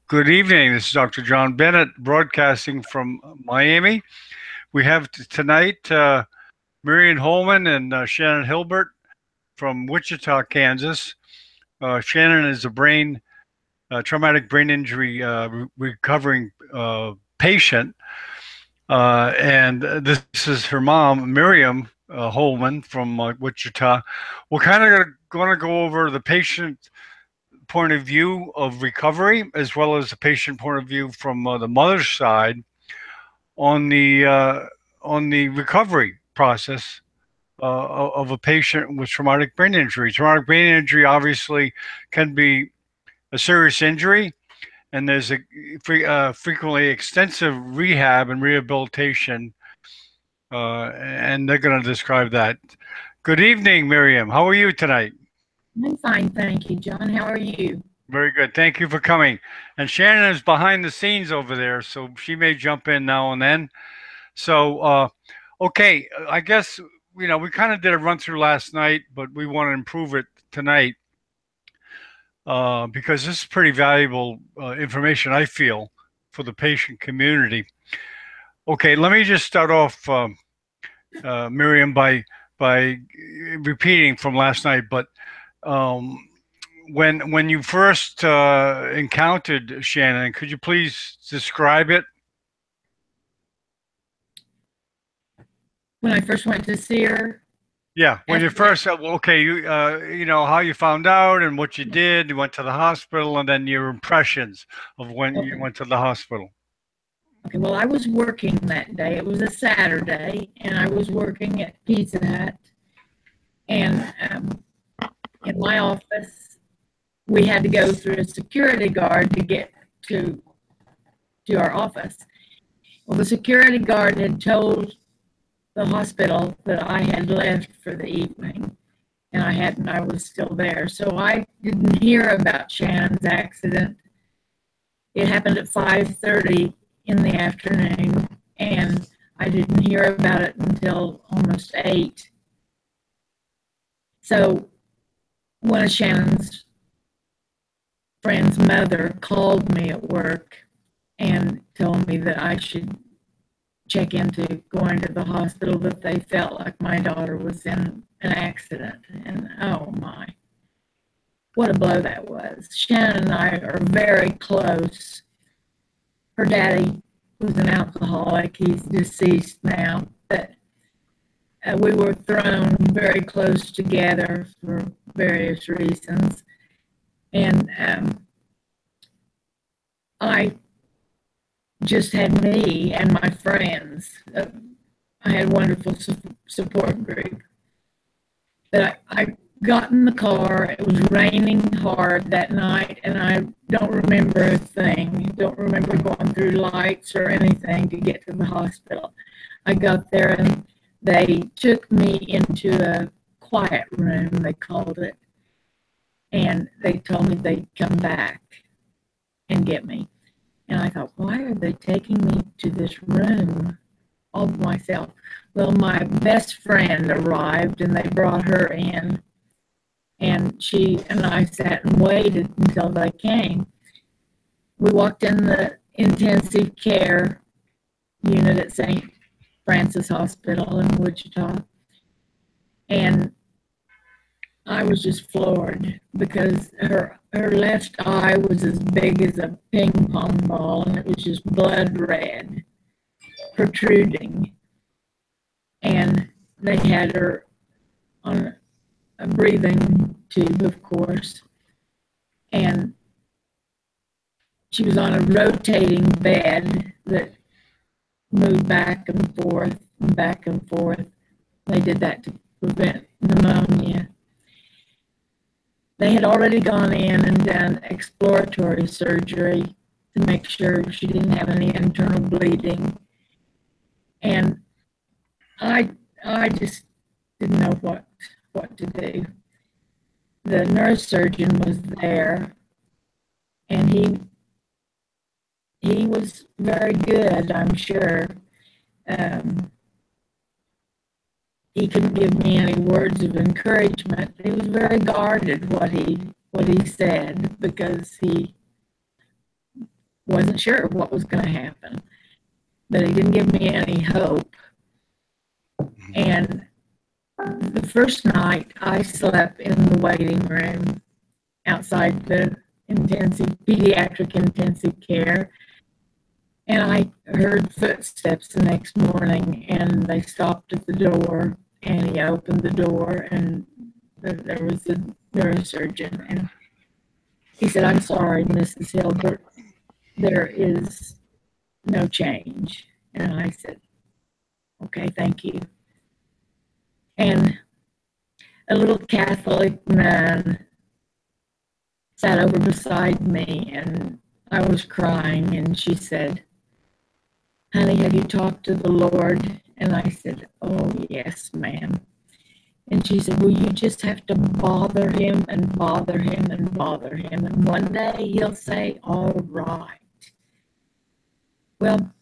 Good evening. This is Dr. John Bennett broadcasting from Miami. We have tonight Marion Holman and Shannon Hilbert from Wichita, Kansas. Shannon is a traumatic brain injury recovering patient, and this is her mom, Miriam Holman from Wichita. We're kind of going to go over the patient point of view of recovery as well as the patient point of view from the mother's side on the uh, on the recovery process of a patient with traumatic brain injury. Traumatic brain injury obviously can be a serious injury, and there's frequently extensive rehab and rehabilitation, and they're going to describe that. Good evening, Miriam. How are you tonight? I'm fine, thank you, John. How are you? Very good. Thank you for coming. And Shannon is behind the scenes over there, so she may jump in now and then. So, okay, I guess, we kind of did a run through last night, but we want to improve it tonight because this is pretty valuable information, I feel, for the patient community. Okay, let me just start off, Miriam, by repeating from last night. But um, when you first encountered Shannon, could you please describe it? When I first went to see her, Yeah, when you after first, okay, you know how you found out and what you did. You went to the hospital, and then your impressions of when you okay, went to the hospital. okay, well, I was working that day. It was a Saturday, and I was working at Pizza Hut. And in my office, we had to go through a security guard to get to our office. Well, the security guard had told the hospital that I had left for the evening, and I hadn't. I was still there, so I didn't hear about Shannon's accident. It happened at 5:30 in the afternoon, and I didn't hear about it until almost 8. So one of Shannon's friend's mother called me at work and told me that I should check into going to the hospital, that they felt like my daughter was in an accident. And oh my, what a blow that was. Shannon and I are very close. Her daddy was an alcoholic. He's deceased now, but we were thrown very close together for various reasons. And I just had me and my friends. I had a wonderful support group. But I got in the car. It was raining hard that night, and I don't remember a thing. Don't remember going through lights or anything to get to the hospital. I got there, and they took me into a quiet room, they called it, and they told me they'd come back and get me. And I thought, why are they taking me to this room all by myself? Well, my best friend arrived, and they brought her in, and she and I sat and waited until they came. We walked in the intensive care unit at St. Francis Hospital in Wichita, and I was just floored because her left eye was as big as a ping pong ball, and it was just blood red, protruding. And they had her on a breathing tube, of course, and she was on a rotating bed that moved back and forth and back and forth. They did that to prevent pneumonia. They had already gone in and done exploratory surgery to make sure she didn't have any internal bleeding. And I just didn't know what to do. The neurosurgeon was there, and he was very good, I'm sure. He couldn't give me any words of encouragement. He was very guarded what he said, because he wasn't sure what was going to happen, but he didn't give me any hope. And the first night I slept in the waiting room outside the pediatric intensive care. And I heard footsteps the next morning, and they stopped at the door, and he opened the door, and there was a neurosurgeon, and he said, "I'm sorry, Mrs. Hilbert, there is no change." And I said, "Okay, thank you." And a little Catholic nun sat over beside me, and I was crying, and she said, "Honey, have you talked to the Lord?" And I said, "Oh, yes, ma'am." And she said, "Well, you just have to bother him and bother him and bother him, and one day he'll say, 'All right.'" Well,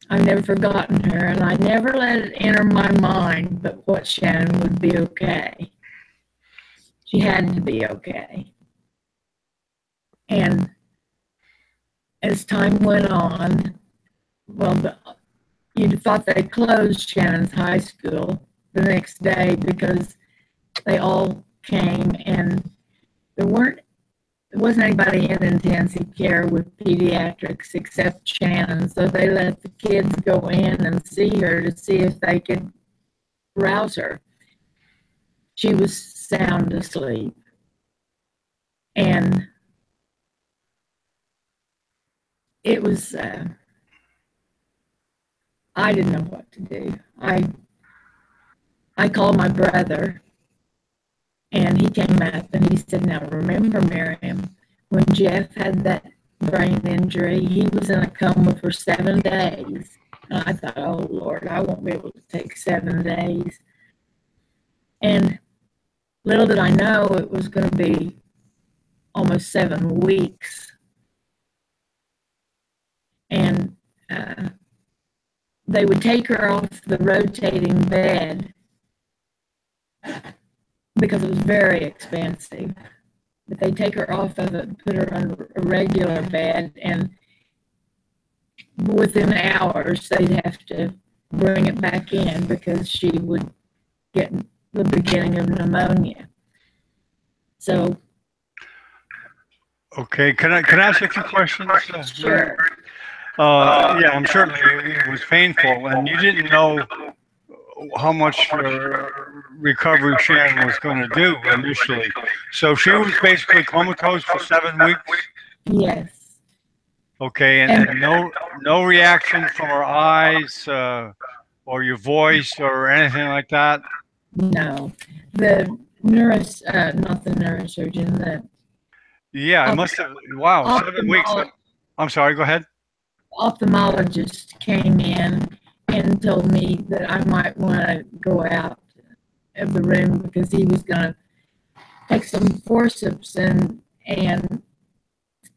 I've never forgotten her, and I never let it enter my mind but what Shannon would be okay. She had to be okay. And as time went on, well, you'd thought they closed Shannon's high school the next day because they all came, and there wasn't anybody in intensive care with pediatrics except Shannon, so they let the kids go in and see her to see if they could rouse her. She was sound asleep. And it was, I didn't know what to do. I called my brother, and he came up and he said, "Now remember, Miriam, when Jeff had that brain injury, he was in a coma for 7 days." And I thought, "Oh, Lord, I won't be able to take 7 days." And little did I know it was going to be almost 7 weeks. And they would take her off the rotating bed because it was very expensive. But they'd take her off of it, put her on a regular bed, and within hours they'd have to bring it back in because she would get the beginning of pneumonia. So, Okay, can I ask you a few questions? Sure. Yeah, I'm sure it was painful, and you didn't know how much recovery Shannon was going to do initially. So she was basically comatose for 7 weeks. Yes. Okay, and no reaction from her eyes or your voice or anything like that. No, not the neurosurgeon, Yeah, it must have. Wow, 7 weeks. I'm sorry. Go ahead. Ophthalmologist came in and told me that I might want to go out of the room because he was going to take some forceps and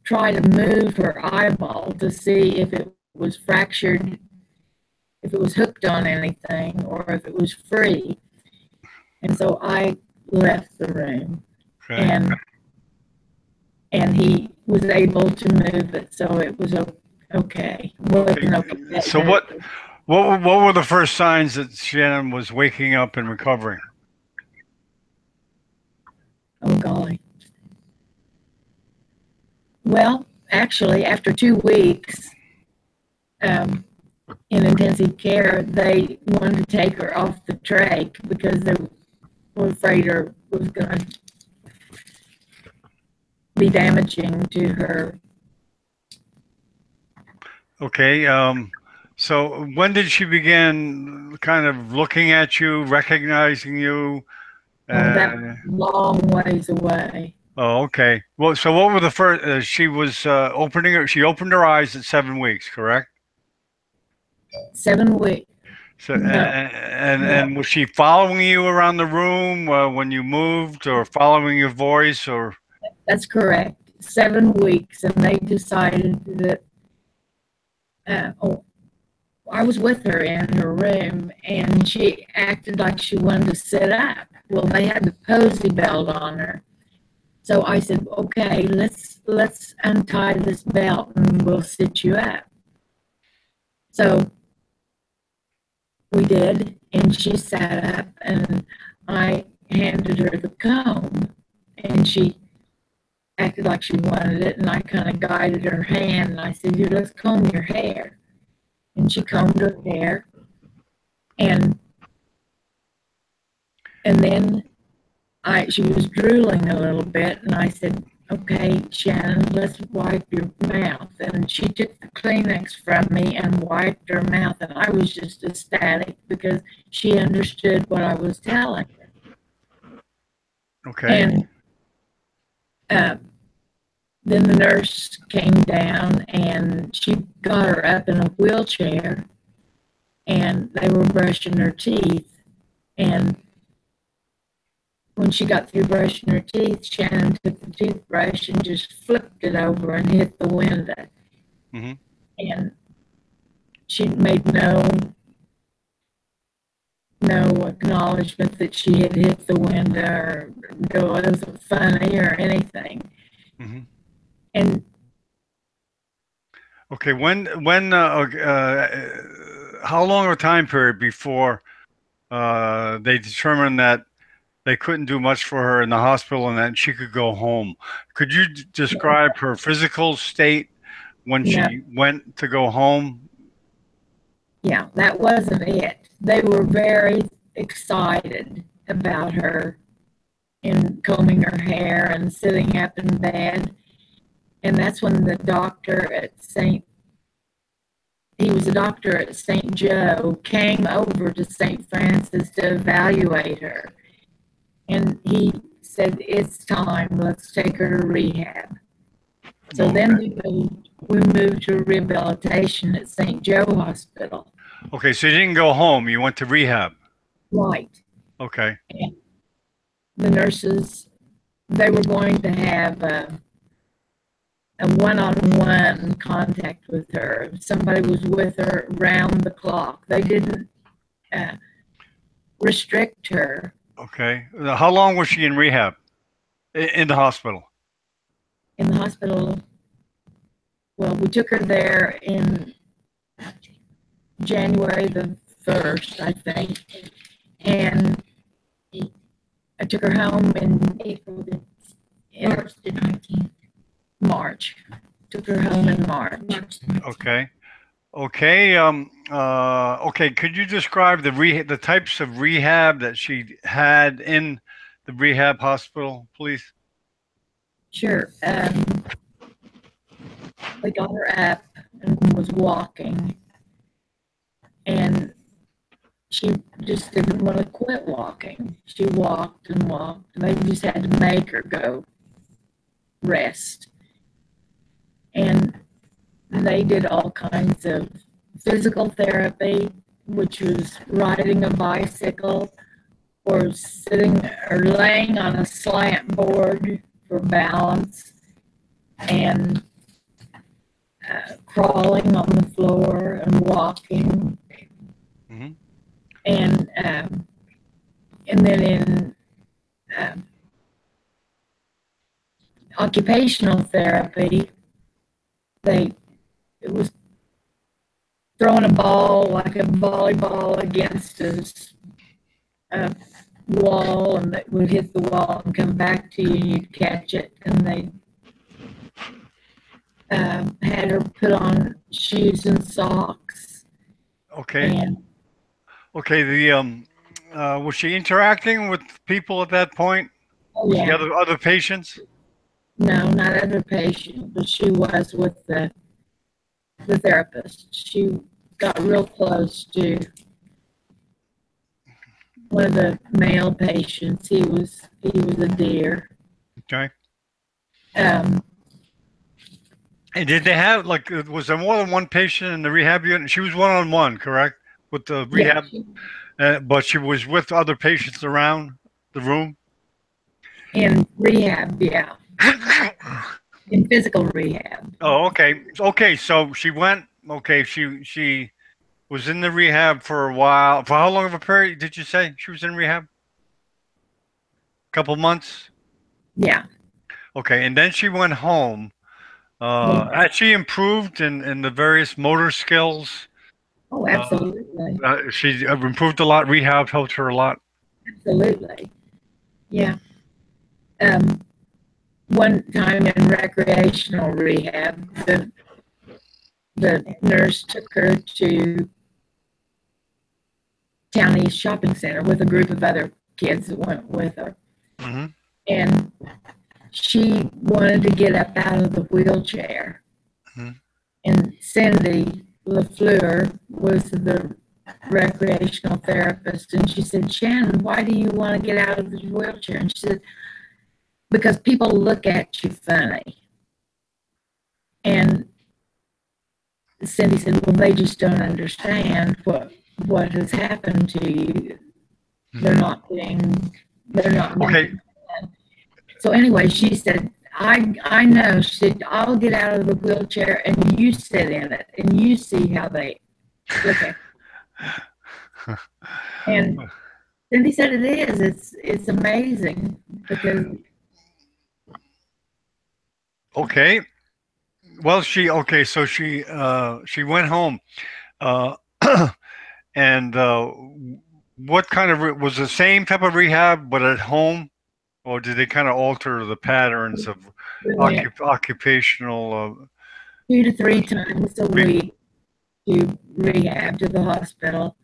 try to move her eyeball to see if it was fractured, if it was hooked on anything, or if it was free. And so I left the room, Okay. and he was able to move it, so it was okay. Okay. So what were the first signs that Shannon was waking up and recovering? Oh, golly. Well, actually, after 2 weeks in intensive care, they wanted to take her off the trach because they were afraid her was going to be damaging to her. Okay. So when did she begin kind of looking at you, recognizing you? That long ways away. Oh, okay. Well, so what were the first? She was She opened her eyes at 7 weeks, correct? 7 weeks. So, No. and was she following you around the room when you moved, or following your voice, or? That's correct. 7 weeks, and they decided that. I was with her in her room, and she acted like she wanted to sit up. Well, they had the posy belt on her, So I said, okay, let's untie this belt and we'll sit you up. So we did, and she sat up, and I handed her the comb, and she acted like she wanted it, and I kind of guided her hand, and I said, "Here, let's comb your hair." And she combed her hair, and then she was drooling a little bit, and I said, "Okay, Shannon, let's wipe your mouth." And she took the Kleenex from me and wiped her mouth, and I was just ecstatic because she understood what I was telling her. Okay. And then the nurse came down, and she got her up in a wheelchair, and they were brushing her teeth. And when she got through brushing her teeth, Shannon took the toothbrush and just flipped it over and hit the window. Mm-hmm. And she made no acknowledgement that she had hit the window, or it wasn't funny or anything. Mm-hmm. And okay, how long of a time period before they determined that they couldn't do much for her in the hospital and that she could go home? Could you describe her physical state when she went to go home? Yeah, that wasn't it. They were very excited about her and combing her hair and sitting up in bed. And that's when the doctor at he was a doctor at St. Joe, came over to St. Francis to evaluate her. And he said, "It's time, let's take her to rehab." So then we moved to rehabilitation at St. Joe Hospital. Okay, so you didn't go home, you went to rehab. Right. Okay. And the nurses, they were going to have a one-on-one contact with her. Somebody was with her round the clock. They didn't restrict her. Okay. How long was she in rehab? In the hospital? In the hospital, well, we took her there in January the 1st, I think. And I took her home in March the 19th. March. Took her home in March. Okay. Okay. Okay. Could you describe the types of rehab that she had in the rehab hospital, please? Sure. They got her up and was walking, and she just didn't want to quit walking. She walked and walked, and they just had to make her go rest. And they did all kinds of physical therapy, which was riding a bicycle or sitting or laying on a slant board for balance, and crawling on the floor and walking. Mm-hmm. And then in occupational therapy, it was throwing a ball like a volleyball against a wall, and it would hit the wall and come back to you, and you'd catch it. And they had her put on shoes and socks. Okay. And Okay. Was she interacting with people at that point? With the other patients? No, not other patients, but she was with the therapist. She got real close to one of the male patients. He was a dear. Okay. Um, And did they have was there more than one patient in the rehab unit? She was one-on-one, correct, with the rehab, but she was with other patients around the room. In rehab, yeah. In physical rehab. Oh, okay. Okay, so she went. Okay, she was in the rehab for a while. For how long of a period did you say she was in rehab? A couple months. Yeah. Okay, and then she went home. Yeah. Has she improved in the various motor skills? Oh, Uh, absolutely. she improved a lot. Rehab helped her a lot. Absolutely. Yeah. Um, one time in recreational rehab, the nurse took her to Town East Shopping Center with a group of other kids that went with her. Hmm. And she wanted to get up out of the wheelchair. Hmm. And Cindy LaFleur was the recreational therapist. And she said, Shannon, why do you want to get out of the wheelchair? And she said, because people look at you funny. And Cindy said, well, they just don't understand what has happened to you. They're Hmm. not being, they're not Okay. being. So anyway, she said, I know. She said, I'll get out of the wheelchair and you sit in it and you see how they look at you. And Cindy said it is. It's amazing because Okay. Well, so she went home. Uh, and what kind of was the same type of rehab, but at home, or did they kind of alter the patterns of we went occupational 2 to 3 times a re- week to rehab to the hospital.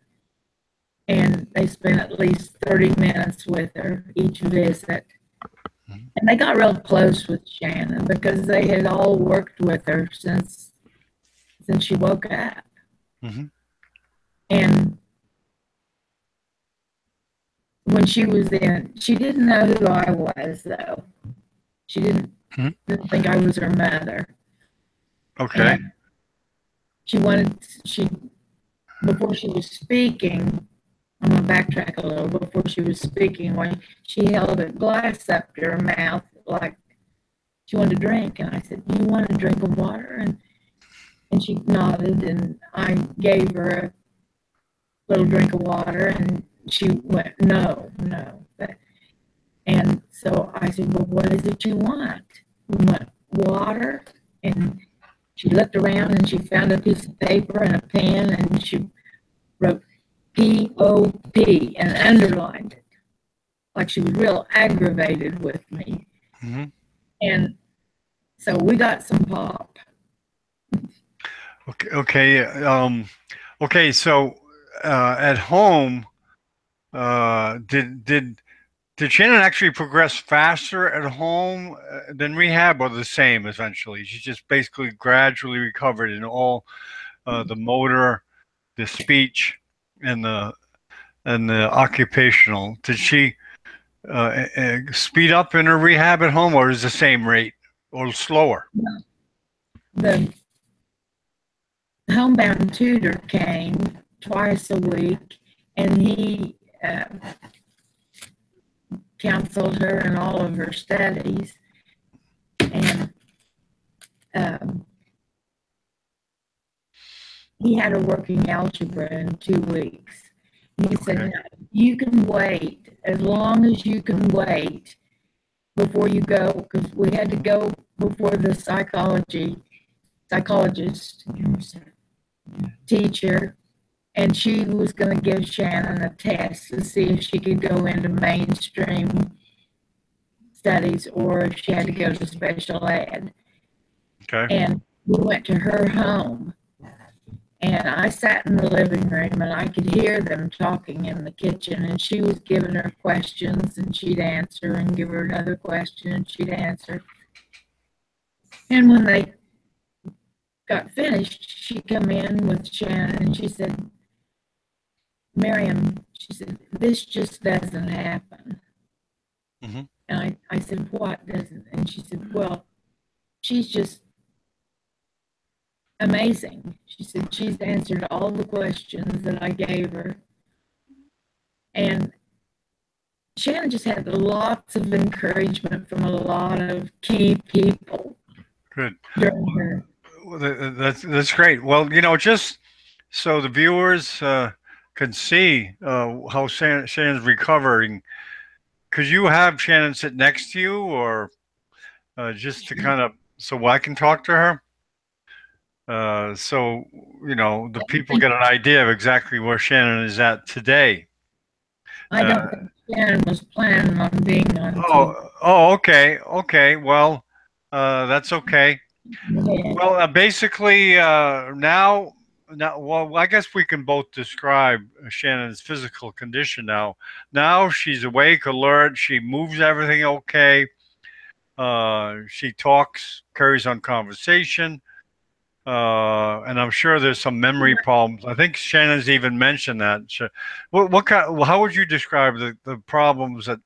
And they spent at least 30 minutes with her each visit. And they got real close with Shannon because they had all worked with her since she woke up. Mhm. And when she was in, she didn't know who I was though. She Mhm. didn't think I was her mother. Okay. And she before she was speaking, I'm gonna backtrack a little. Before she was speaking, when she held a glass up to her mouth like she wanted to drink, and I said, "Do you want a drink of water?" And she nodded, and I gave her a little drink of water, and she went, "No, no." And so I said, "Well, what is it you want?" We want water, and she looked around and she found a piece of paper and a pen, and she wrote POP and underlined it, like she was real aggravated with me. Hmm. And so we got some pop. Okay. Okay. Okay. So at home, did Shannon actually progress faster at home than rehab, or the same essentially? She just basically gradually recovered in all the motor, the speech, and the occupational. Did she speed up in her rehab at home, or is the same rate, or slower? The homebound tutor came twice a week, and he counseled her in all of her studies. And um, he had her working algebra in 2 weeks. And he said, Okay. "No, you can wait as long as you can wait before you go," because we had to go before the psychologist teacher, and she was going to give Shannon a test to see if she could go into mainstream studies or if she had to go to special ed. Okay. And we went to her home, and I sat in the living room and I could hear them talking in the kitchen, and she was giving her questions and she'd answer and give her another question and she'd answer. And when they got finished, she come in with Shannon and she said, "Miriam," she said, "this just doesn't happen." Hmm. And I said, "What doesn't?" And she said, "Well, she's just amazing." She said, "She's answered all the questions that I gave her." And Shannon just had lots of encouragement from a lot of key people Good. during her. Well, that's great. Well, just so the viewers can see how Shannon's recovering, could you have Shannon sit next to you, or just to kind of so I can talk to her. So the people get an idea of exactly where Shannon is at today. I don't think Shannon was planning on being on TV. Okay, okay. Well, that's okay. Well, basically, now, well, I guess we can both describe Shannon's physical condition now. Now she's awake, alert. She moves everything okay. She talks, carries on conversation. And I'm sure there's some memory problems. I think Shannon's even mentioned that. So, what kind? How would you describe the problems that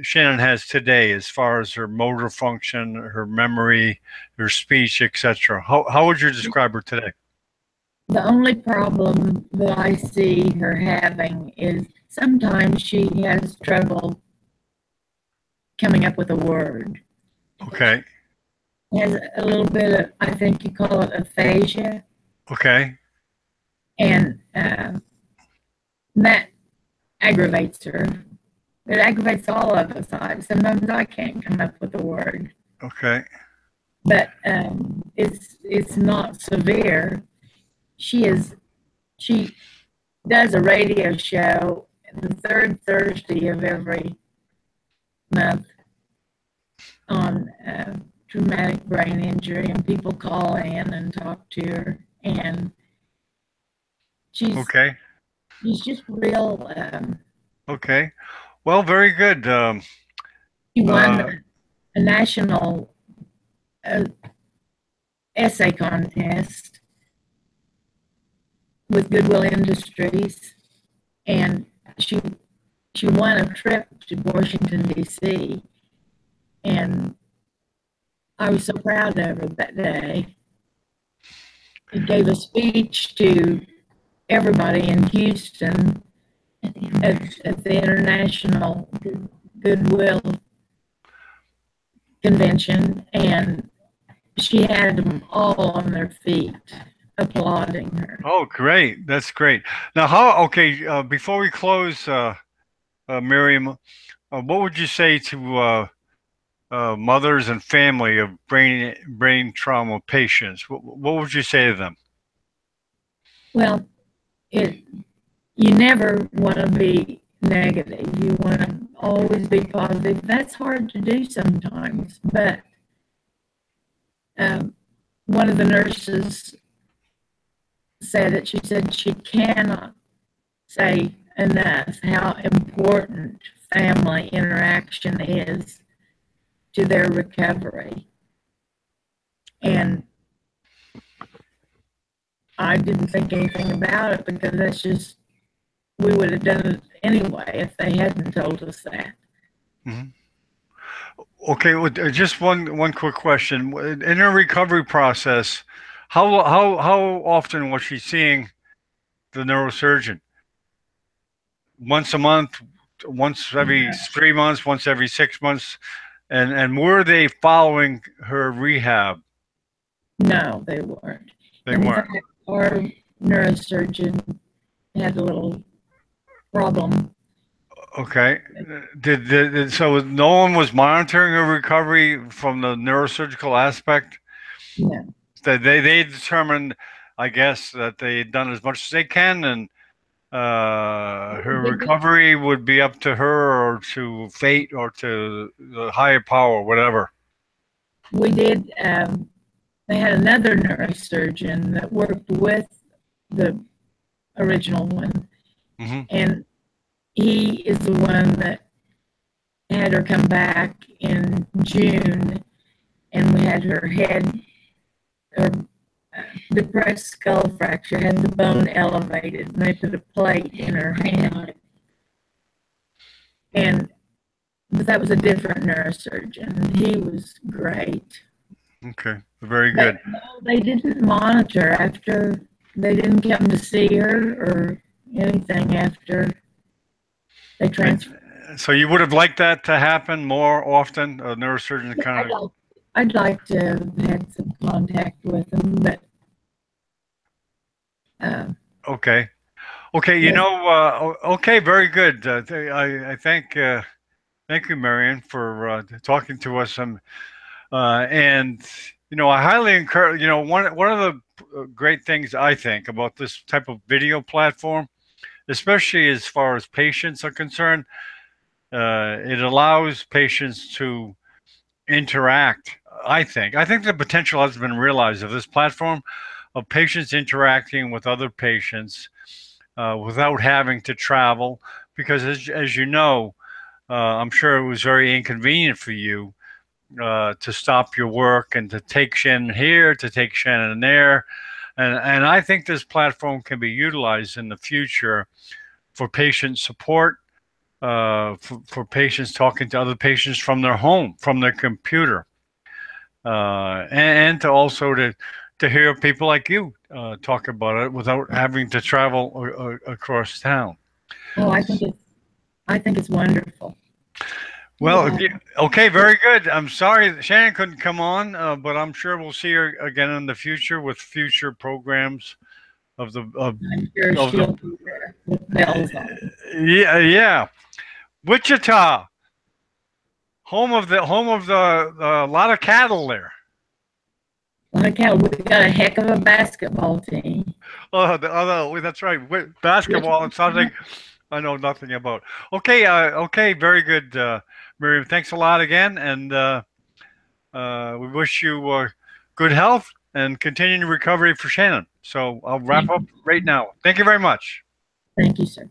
Shannon has today, as far as her motor function, her memory, her speech, etc.? How would you describe her today? The only problem that I see her having is sometimes she has trouble coming up with a word. Okay. Has a little bit of, I think you call it aphasia, Okay. and that aggravates her. It aggravates all of us. Sometimes I can't come up with a word, Okay. but it's not severe. She does a radio show the third Thursday of every month on traumatic brain injury, and people call in and talk to her, and Okay. she's just real. Okay. Well, very good. She won a national essay contest with Goodwill Industries, and she won a trip to Washington D.C. and I was so proud of her that day. She gave a speech to everybody in Houston at the International Goodwill Convention, and she had them all on their feet applauding her. Oh, great. That's great. Now, okay, before we close, Miriam, what would you say to mothers and family of brain trauma patients? What would you say to them? Well, you never want to be negative. You want to always be positive. That's hard to do sometimes, but one of the nurses said that she said she cannot say enough how important family interaction is to their recovery. And I didn't think anything about it because that's just, we would have done it anyway if they hadn't told us that. Mm-hmm. Okay, well, just one quick question. In her recovery process, how often was she seeing the neurosurgeon? Once a month, once every 3 months, once every 6 months, and were they following her rehab? No, they weren't. They In weren't. fact, our neurosurgeon had a little problem. Okay. So no one was monitoring her recovery from the neurosurgical aspect? No. They determined, I guess, that they had done as much as they can, and her recovery would be up to her or to fate or to the higher power, whatever. We did, they had another neurosurgeon that worked with the original one, Mm-hmm. and he is the one that had her come back in June, and we had her head, her depressed skull fracture, had the bone elevated, and they put a plate in her hand. But that was a different neurosurgeon, and he was great. Okay, very good. But no, they didn't monitor after, they didn't come to see her or anything after they transferred. So you would have liked that to happen more often, a neurosurgeon kind of. I'd like to have had some contact with them, but Okay. Okay, yes. okay, very good. I thank Thank you, Marion, for talking to us. And I highly encourage. One of the great things I think about this type of video platform, especially as far as patients are concerned, it allows patients to interact. I think the potential has been realized of this platform of patients interacting with other patients without having to travel, because as you know, I'm sure it was very inconvenient for you to stop your work and to take Shannon here, to take Shannon there. And I think this platform can be utilized in the future for patient support, for patients talking to other patients from their home, from their computer, and to also to hear people like you talk about it without having to travel across town. Oh, I think it's wonderful. Well, Yeah. okay, very good. I'm sorry that Shannon couldn't come on, but I'm sure we'll see her again in the future with future programs of the I'm sure of the she'll be there with bells on. yeah. Wichita, home of the a lot of cattle there. Like how we got a heck of a basketball team. Oh, that's right. Basketball and something I know nothing about. Okay, okay, very good, Miriam. Thanks a lot again, and we wish you good health and continuing recovery for Shannon. So I'll wrap Thank up you. right now. Thank you very much. Thank you, sir.